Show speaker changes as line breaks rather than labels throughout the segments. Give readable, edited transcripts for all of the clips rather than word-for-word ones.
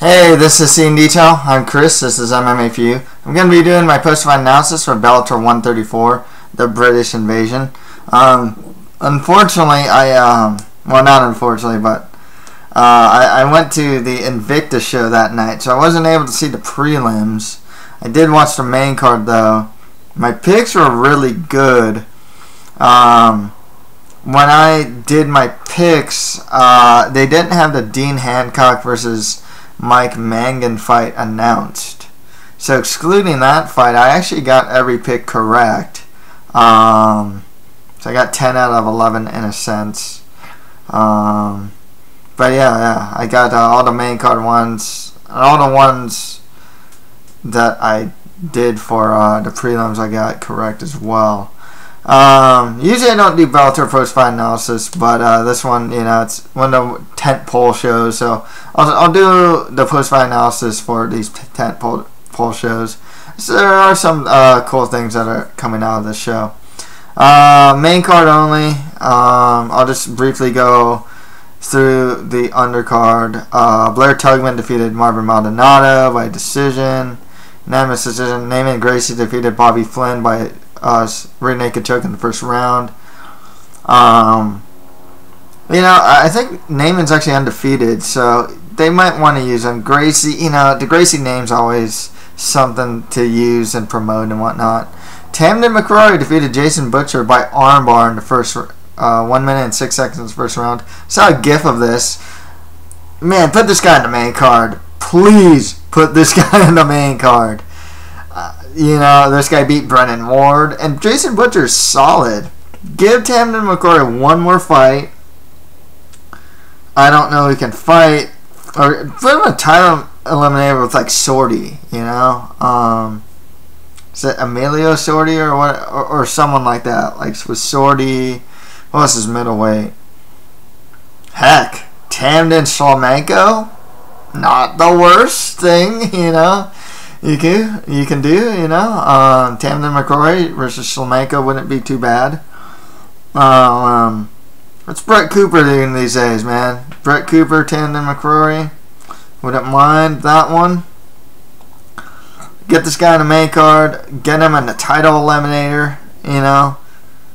Hey, this is Seeing Detail. I'm Chris. This is MMA for you. I'm going to be doing my post-fight analysis for Bellator 134, the British Invasion. Unfortunately, well, not unfortunately, but I went to the Invicta show that night, so I wasn't able to see the prelims. I did watch the main card, though. My picks were really good. When I did my picks, they didn't have the Dean Hancock versus Mike Mangan fight announced. So excluding that fight, I actually got every pick correct. So I got 10 out of 11 in a sense. But yeah, I got all the main card ones, and all the ones that I did for the prelims I got correct as well. Usually I don't do Bellator post-fight analysis, but this one, it's one of the tent-pole shows, so I'll do the post-fight analysis for these tent-pole shows. So there are some cool things that are coming out of this show. Main card only. I'll just briefly go through the undercard. Blair Tugman defeated Marvin Maldonado by decision. Unanimous decision. Naaman Gracie defeated Bobby Flynn by rear naked choke in the first round. I think Naaman's actually undefeated, so they might want to use him. Gracie, the Gracie name's always something to use and promote and whatnot. Tamden McCrory defeated Jason Butcher by armbar in the first 1 minute and 6 seconds in the first round. Saw a gif of this. Man, put this guy in the main card. Please put this guy in the main card. This guy beat Brennan Ward, and Jason Butcher's solid. Give Tamden McCrory one more fight. I don't know who can fight, or put him in a title eliminator with like Sorty. Is it Emilio Sorty or what, or someone like that? Like with Sorty, what was his middleweight? Heck, Tamden Shlemenko, not the worst thing, You can do, Tamden McCrory versus Shlemenko wouldn't be too bad. What's Brett Cooper doing these days, man? Brett Cooper, Tamden McCrory, wouldn't mind that one. Get this guy in the main card, get him in the title eliminator,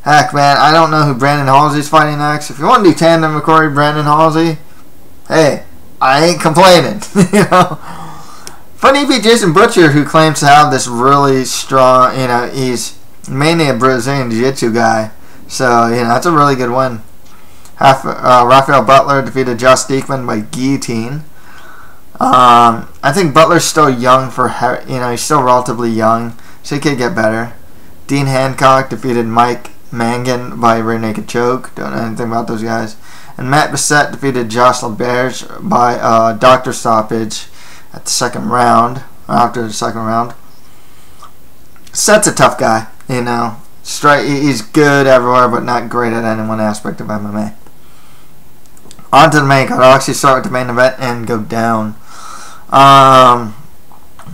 Heck, man, I don't know who Brandon Halsey's fighting next. If you want to do Tamden McCrory, Brandon Halsey, hey, I ain't complaining, Funny he beat Jason Butcher, who claims to have this really strong, he's mainly a Brazilian Jiu-Jitsu guy. So, that's a really good win. Rafael Butler defeated Josh Diekman by guillotine. I think Butler's still young he's still relatively young, so he could get better. Dean Hancock defeated Mike Mangan by rear naked choke. Don't know anything about those guys. And Matt Bissett defeated Josh LaBerge by doctor stoppage at the second round, after the second round. Sett's a tough guy, He's good everywhere, but not great at any one aspect of MMA. On to the main card. I'll actually start with the main event and go down.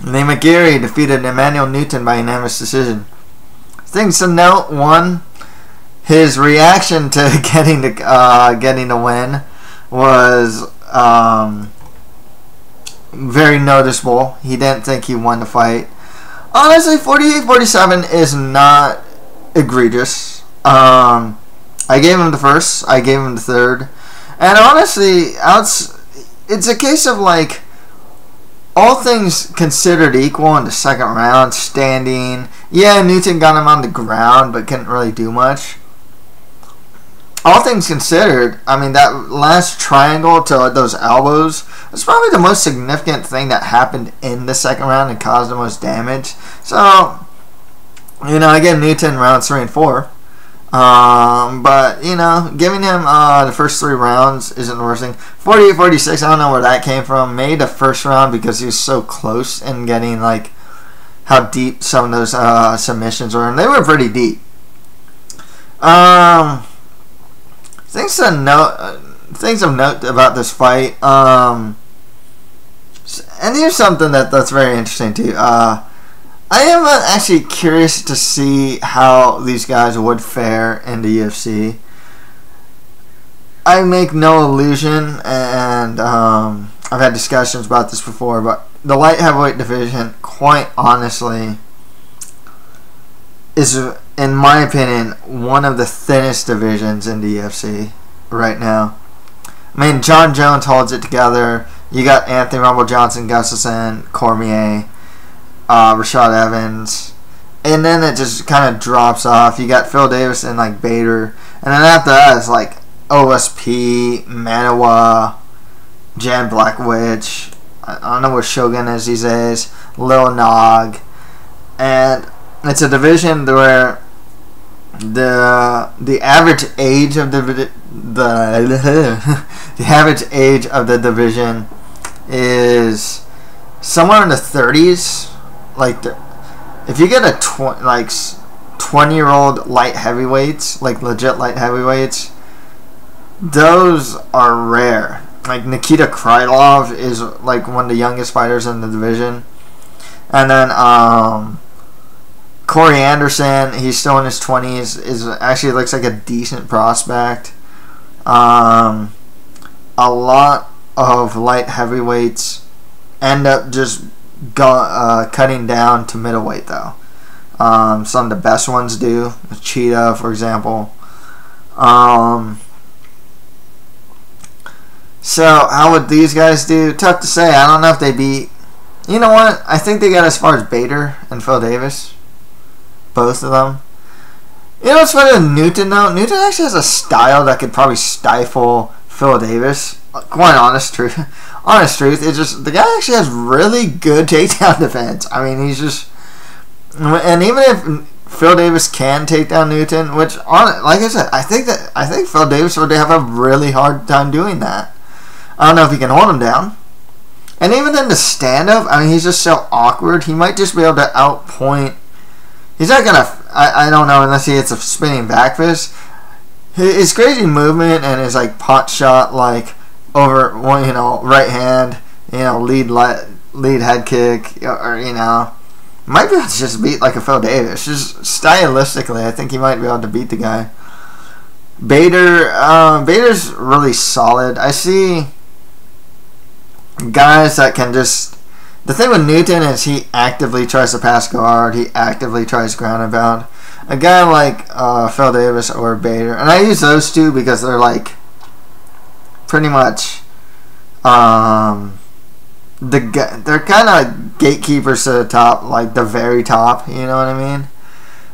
Lee McGeary defeated Emmanuel Newton by unanimous decision. Things to note: one, his reaction to getting the win was very noticeable. He didn't think he won the fight. Honestly, 48-47 is not egregious. I gave him the first. I gave him the third. And honestly, it's a case of like, all things considered equal in the second round, standing. Yeah, Newton got him on the ground, but couldn't really do much. All things considered, that last triangle to those elbows was probably the most significant thing that happened in the second round and caused the most damage. So, I gave Newton rounds 3 and 4. But, giving him the first 3 rounds isn't the worst thing. 48-46, I don't know where that came from. Maybe the first round because he was so close in getting, how deep some of those submissions were. And they were pretty deep. Things of note about this fight. And here's something that's very interesting too. I am actually curious to see how these guys would fare in the UFC. I make no illusion, and I've had discussions about this before, but the light heavyweight division, quite honestly, is, in my opinion, one of the thinnest divisions in the UFC right now. I mean, John Jones holds it together. You got Anthony Rumble Johnson, Gustafsson, Cormier, Rashad Evans, and then it just kind of drops off. You got Phil Davis and like Bader, and then after that it's like OSP, Manawa, Jan Blachowicz. I don't know where Shogun is these days. Lil Nog, and it's a division where the average age of the average age of the division is somewhere in the 30s. Like if you get a 20-year-old light heavyweights, like legit light heavyweights, those are rare. Like Nikita Krylov is like one of the youngest fighters in the division, and then Corey Anderson, he's still in his 20s, is actually looks like a decent prospect. A lot of light heavyweights end up just cutting down to middleweight, though. Some of the best ones do. Cheetah, for example. So, how would these guys do? Tough to say. I don't know if they beat... You know what? I think they got as far as Bader and Phil Davis. Both of them. You know what's funny with Newton, though? Newton actually has a style that could probably stifle Phil Davis. Quite honest truth. Honest truth. It's just... The guy actually has really good takedown defense. I mean, he's just... And even if Phil Davis can take down Newton, which, like I said, I think Phil Davis would have a really hard time doing that. I don't know if he can hold him down. And even in the stand-up, I mean, he's just so awkward. He might just be able to outpoint. He's not going to, I don't know, unless he hits a spinning back fist. His crazy movement and his, like, pot shot, like, over, you know, right hand, you know, lead head kick, or, you know, might be able to just beat, like, a Phil Davis. Just stylistically, I think he might be able to beat the guy. Bader's really solid. I see guys that can just... The thing with Newton is he actively tries to pass guard. He actively tries ground and pound. A guy like Phil Davis or Bader, and I use those two because they're like pretty much they're kind of gatekeepers to the top, like the very top. You know what I mean?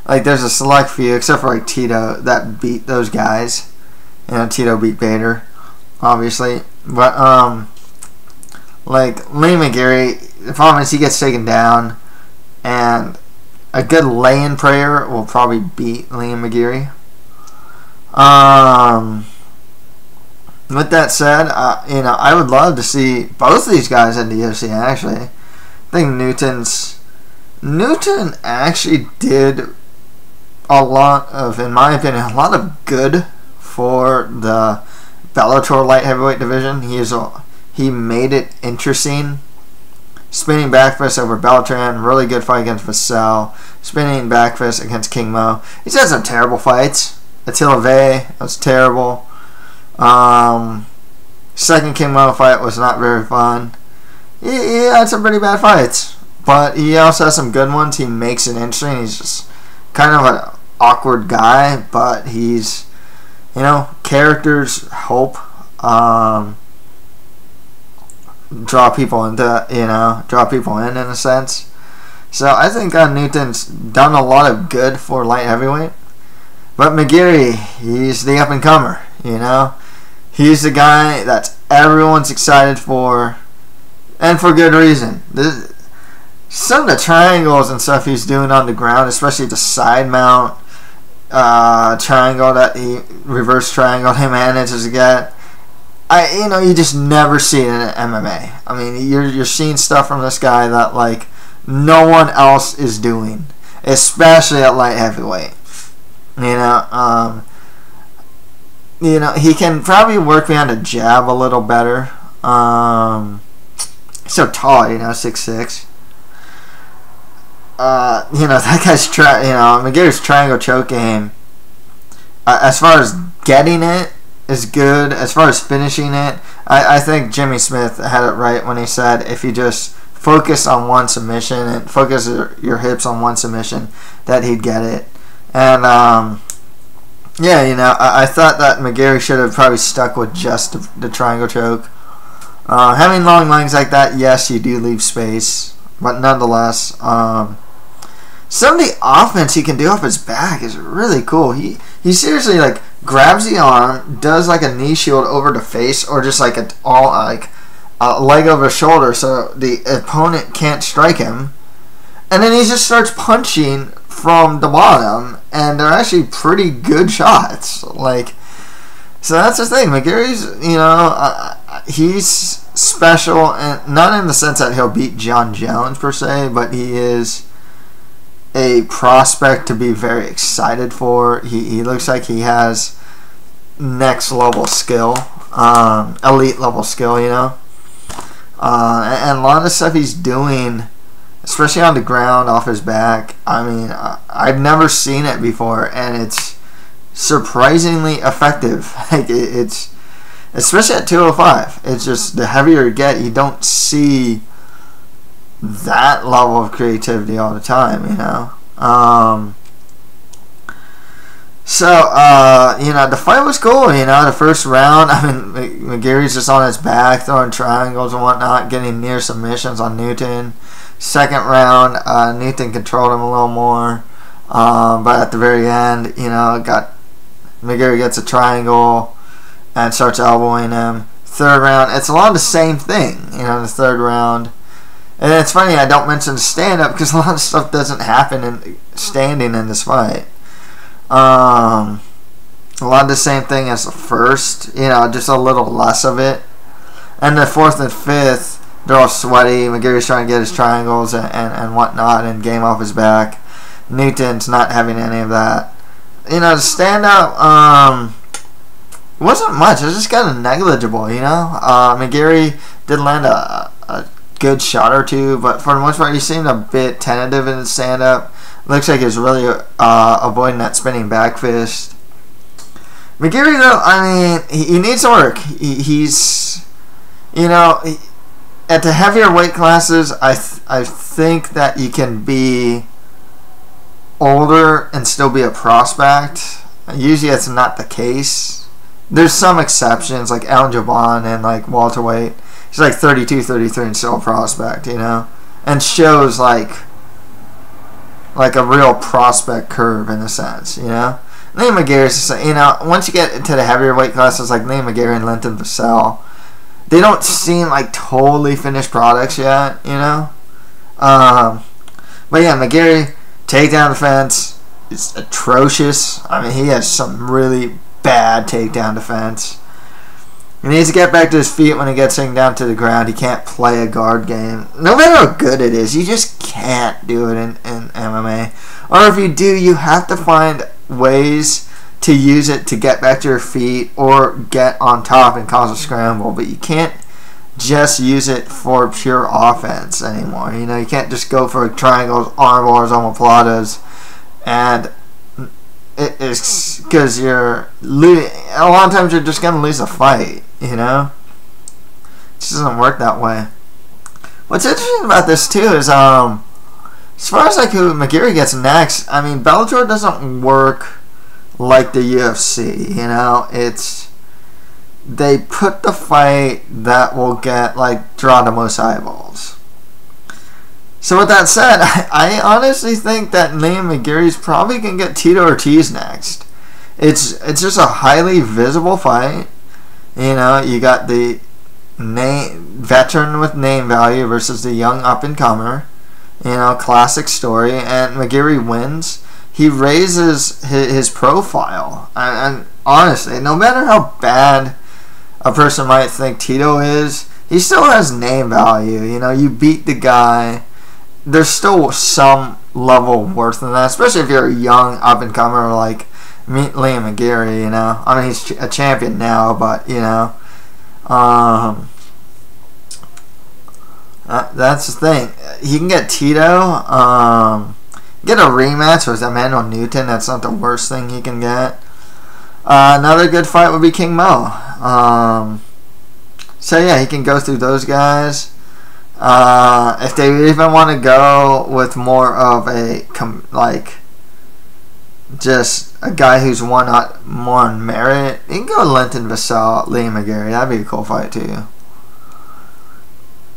Like there's a select few, except for like Tito, that beat those guys. You know, Tito beat Bader, obviously, but like Liam McGarry. The problem is he gets taken down, and a good lay-in prayer will probably beat Liam McGarry. With that said, you know, I would love to see both of these guys in the UFC. Actually, I think Newton actually did a lot of, in my opinion, a lot of good for the Bellator light heavyweight division. He made it interesting. Spinning back fist over Beltran, really good fight against Vassell. Spinning back fist against King Mo. He's had some terrible fights. Attila Vey, that was terrible. Second King Mo fight was not very fun. He had some pretty bad fights, but he also has some good ones. He makes it interesting. He's just kind of an awkward guy, but he's, you know, characters help draw people into, you know, draw people in a sense. So I think Newton's done a lot of good for light heavyweight. But McGarry, he's the up and comer, you know. He's the guy that everyone's excited for, and for good reason. Some of the triangles and stuff he's doing on the ground, especially the side mount triangle that he reverse triangle he manages to get. You know, you just never see it in MMA. I mean, you're seeing stuff from this guy that like no one else is doing, especially at light heavyweight. You know, he can probably work behind a jab a little better. He's so tall, you know, 6'6". You know, that guy's McGarry's triangle choke game. As far as getting it is good as far as finishing it. I think Jimmy Smith had it right when he said if you just focus on one submission and focus your hips on one submission, that he'd get it. And yeah, you know, I thought that McGarry should have probably stuck with just the triangle choke. Having long legs like that, yes, you do leave space, but nonetheless, some of the offense he can do off his back is really cool. He seriously like grabs the arm, does like a knee shield over the face, or just like a leg over shoulder, so the opponent can't strike him, and then he just starts punching from the bottom, and they're actually pretty good shots. Like, so that's the thing. McGarry's, you know, he's special, and not in the sense that he'll beat John Jones per se, but he is a prospect to be very excited for. He looks like he has next level skill, elite level skill, you know. And a lot of the stuff he's doing, especially on the ground off his back, I mean, I've never seen it before, and it's surprisingly effective. Like it's especially at 205. It's just the heavier you get, you don't see that level of creativity all the time, you know. So you know, the fight was cool. You know, the first round, I mean, McGarry's just on his back, throwing triangles and whatnot, getting near submissions on Newton. Second round, Newton controlled him a little more, but at the very end, you know, McGarry gets a triangle and starts elbowing him. Third round, it's a lot of the same thing, you know, the third round. And it's funny I don't mention stand-up because a lot of stuff doesn't happen in standing in this fight. A lot of the same thing as the first, you know, just a little less of it. And the fourth and fifth, they're all sweaty. McGarry's trying to get his triangles and whatnot and game off his back. Newton's not having any of that. You know, the stand-up wasn't much. It was just kind of negligible, you know. McGarry did land a good shot or two, but for the most part, he seemed a bit tentative in his stand-up. Looks like he's really avoiding that spinning back fist. McGarry, though, I mean, he needs to work. He's, you know, at the heavier weight classes, I think that you can be older and still be a prospect. Usually, it's not the case. There's some exceptions, like Alan Jabon and like welterweight. He's like 32, 33 and still a prospect, you know, and shows like a real prospect curve in a sense, you know. Liam McGarry's just, you know, once you get into the heavier weight classes like Liam McGarry and Linton Vassell, they don't seem like totally finished products yet, you know. But yeah, McGarry, takedown defense is atrocious. I mean, he has some really bad takedown defense. He needs to get back to his feet when he gets things down to the ground. He can't play a guard game. No matter how good it is, you just can't do it in MMA. Or if you do, you have to find ways to use it to get back to your feet or get on top and cause a scramble. But you can't just use it for pure offense anymore. You know, you can't just go for triangles, arm bars, omoplatas, and it's because you're losing. A lot of times you're just going to lose a fight, you know? It just doesn't work that way. What's interesting about this, too, is as far as like who McGarry gets next, I mean, Bellator doesn't work like the UFC, you know? They put the fight that will get, like, draw the most eyeballs. So with that said, I honestly think that Liam McGarry's probably going to get Tito Ortiz next. It's just a highly visible fight. You know, you got the veteran with name value versus the young up-and-comer. You know, classic story. And McGarry wins. He raises his profile. And honestly, no matter how bad a person might think Tito is, he still has name value. You know, you beat the guy. There's still some level of worth in that, especially if you're a young up-and-comer like Liam McGarry, you know. I mean, he's a champion now, but, you know, that's the thing. He can get Tito, get a rematch with Emmanuel Newton. That's not the worst thing he can get. Another good fight would be King Mo. So yeah, he can go through those guys. If they even want to go with more of a just a guy who's won more on merit, you can go Linton Vassell, Lee McGarry. That'd be a cool fight too.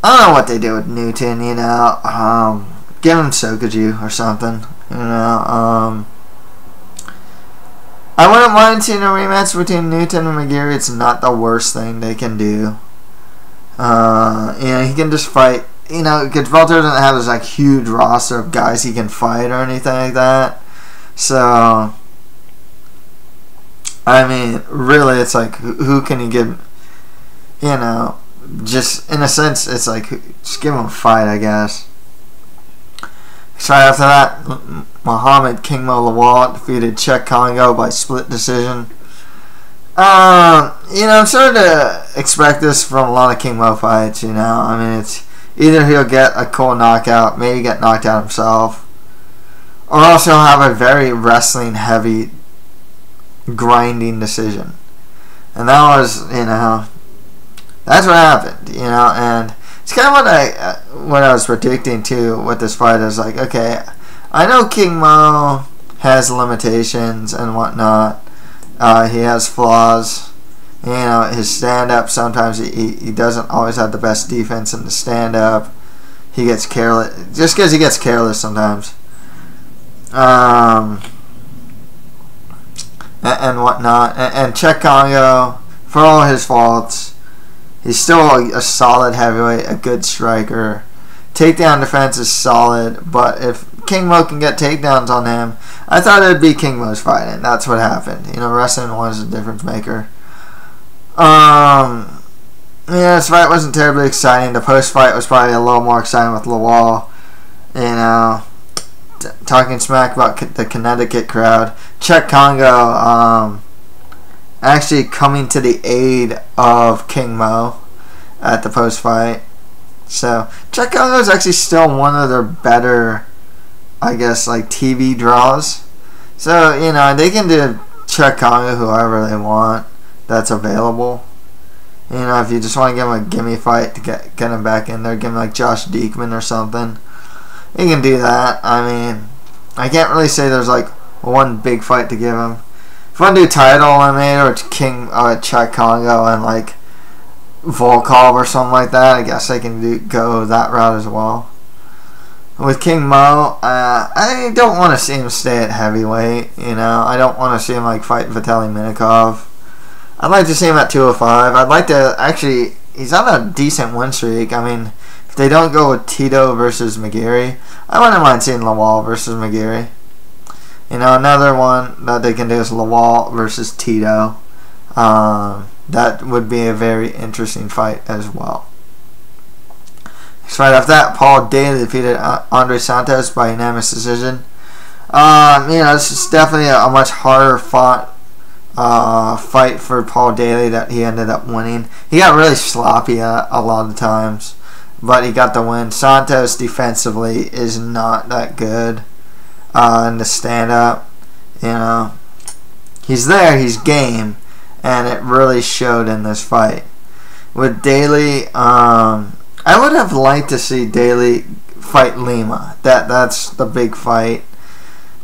I don't know what they do with Newton, you know. Give him Sokoju or something, you know. I wouldn't mind seeing a rematch between Newton and McGarry. It's not the worst thing they can do. You know, he can just fight. You know, because Bellator doesn't have this like huge roster of guys he can fight or anything like that. So, I mean, really, it's like who can you give? You know, just in a sense, it's like just give him a fight, I guess. So after that, Muhammad King Mo Lawal defeated Czech Congo by split decision. You know, I'm starting to expect this from a lot of King Mo fights, you know. I mean, it's either he'll get a cool knockout, maybe get knocked out himself, or else he'll have a very wrestling-heavy, grinding decision. And that was, you know, that's what happened, you know, and it's kind of what I was predicting too with this fight. Is like, okay, I know King Mo has limitations and whatnot. He has flaws. You know, his stand-up, sometimes he doesn't always have the best defense in the stand-up. He gets careless. Just because he gets careless sometimes. And whatnot. And Czech Congo, for all his faults, he's still a solid heavyweight, a good striker. Takedown defense is solid, but if King Mo can get takedowns on him, I thought it would be King Mo's fight, and that's what happened. You know, wrestling was a difference maker. Yeah, this fight wasn't terribly exciting. The post-fight was probably a little more exciting with Lawal. You know, talking smack about the Connecticut crowd. Czech Congo, actually coming to the aid of King Mo at the post-fight. So, Czech Congo is actually still one of their better, I guess, like TV draws. So, you know, they can do Czech Congo whoever they want that's available. You know, if you just want to give him a gimme fight to get him back in there, give him like Josh Diekman or something, you can do that. I mean, I can't really say there's like one big fight to give him. If I want to do title eliminator or King Czech Congo and like Volkov or something like that, I guess I can go that route as well. With King Mo, I don't want to see him stay at heavyweight. You know, I don't want to see him like fight Vitaly Minikov. I'd like to see him at 205. I'd like to actually. He's on a decent win streak. I mean, if they don't go with Tito versus McGarry, I wouldn't mind seeing Lawal versus McGarry. You know, another one that they can do is Lawal versus Tito. That would be a very interesting fight as well. So right after that, Paul Daly defeated Andre Santos by unanimous decision. You know, this is definitely a much harder fought fight for Paul Daly that he ended up winning. He got really sloppy a lot of times, but he got the win. Santos defensively is not that good in the stand-up. You know, he's there, he's game, and it really showed in this fight. With Daly, I would have liked to see Daly fight Lima. That's the big fight.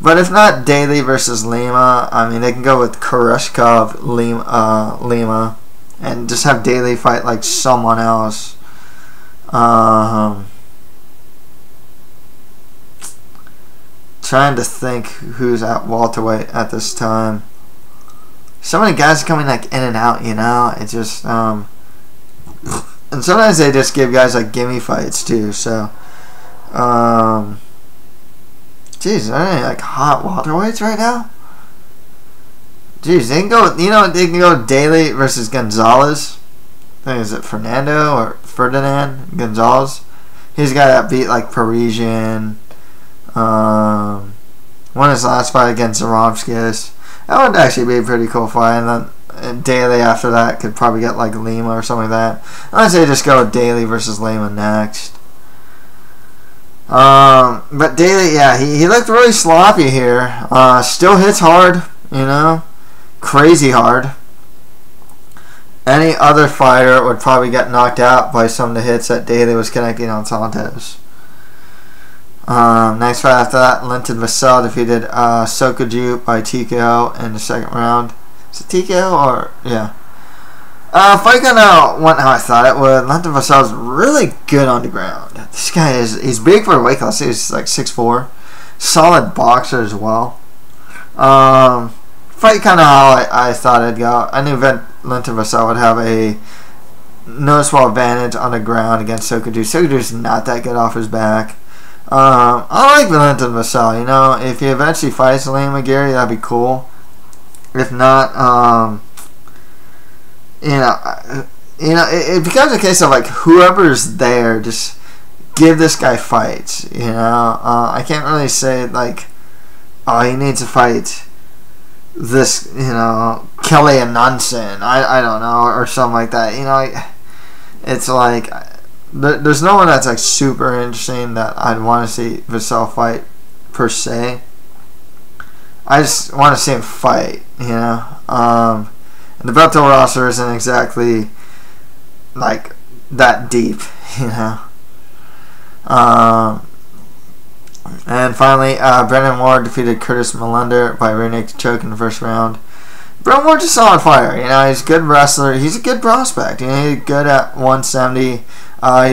But if not Daly versus Lima, I mean, they can go with Koreshkov, Lima, and just have Daly fight like someone else. Trying to think who's at welterweight at this time. So many guys are coming like in and out, you know. It just and sometimes they just give guys like gimme fights too. So, geez, are they like hot welterweights right now? Geez, they can go. You know, they can go Daly versus Gonzalez. I think is it Fernando or Ferdinand Gonzalez? He's the guy that beat like Parisian. Won his last fight against Zaromskis. That would actually be a pretty cool fight. And then Daly after that could probably get like Lima or something like that. I'd say just go with Daly versus Lima next. But Daly, yeah, he looked really sloppy here. Still hits hard, you know. crazy hard. Any other fighter would probably get knocked out by some of the hits that Daly was connecting on Santos. Next fight after that, Linton Vassell defeated Sokoju by TKO in the second round. Is it TKO or yeah? Fight kind of went how I thought it would. Linton Vassell is really good on the ground. This guy he's big for a weight class. He's like 6'4", solid boxer as well. Fight kind of how I thought it'd go. I knew Linton Vassell would have a noticeable advantage on the ground against Sokoju. Sokoju's not that good off his back. I like Linton Vassell. You know, if he eventually fights Liam McGarry, that'd be cool. If not, it becomes a case of like whoever's there, just give this guy fights. You know, I can't really say like, oh, he needs to fight this, you know, Kelly Anunson. I don't know, or something like that. You know, it's like there's no one that's like super interesting that I'd want to see Vassell fight per se. I just want to see him fight. You know, and the Bellator roster isn't exactly like that deep. You know. And finally, Brendan Ward defeated Curtis Melander by rear naked choke in the first round. Brendan Ward's just on fire. You know, he's a good wrestler. He's a good prospect. You know, he's good at 170. He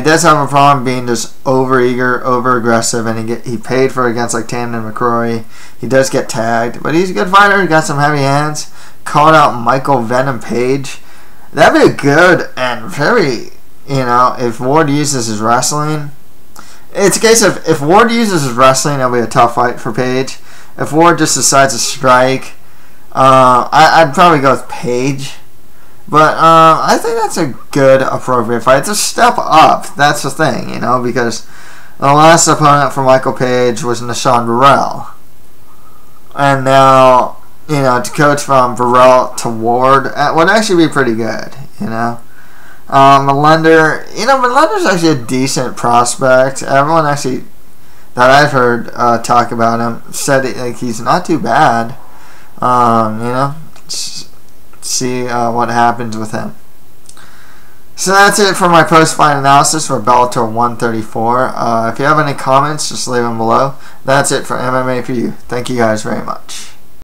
does have a problem being just over-eager, over-aggressive, and he paid for it against like Tandon McCrory. He does get tagged, but he's a good fighter. He got some heavy hands. Called out Michael Venom Page. That'd be a good and very, you know, if Ward uses his wrestling. It's a case of if Ward uses his wrestling, it'll be a tough fight for Page. If Ward just decides to strike, I'd probably go with Page. But I think that's a good, appropriate fight. It's a step up. That's the thing, you know, because the last opponent for Michael Page was Nishan Burrell. And now, you know, to coach from Burrell to Ward would actually be pretty good, you know. Melander, you know, Melander's actually a decent prospect. Everyone actually that I've heard talk about him said like he's not too bad. You know, see what happens with him. So that's it for my post-fight analysis for Bellator 134. If you have any comments, just leave them below. That's it for MMA for you. Thank you guys very much.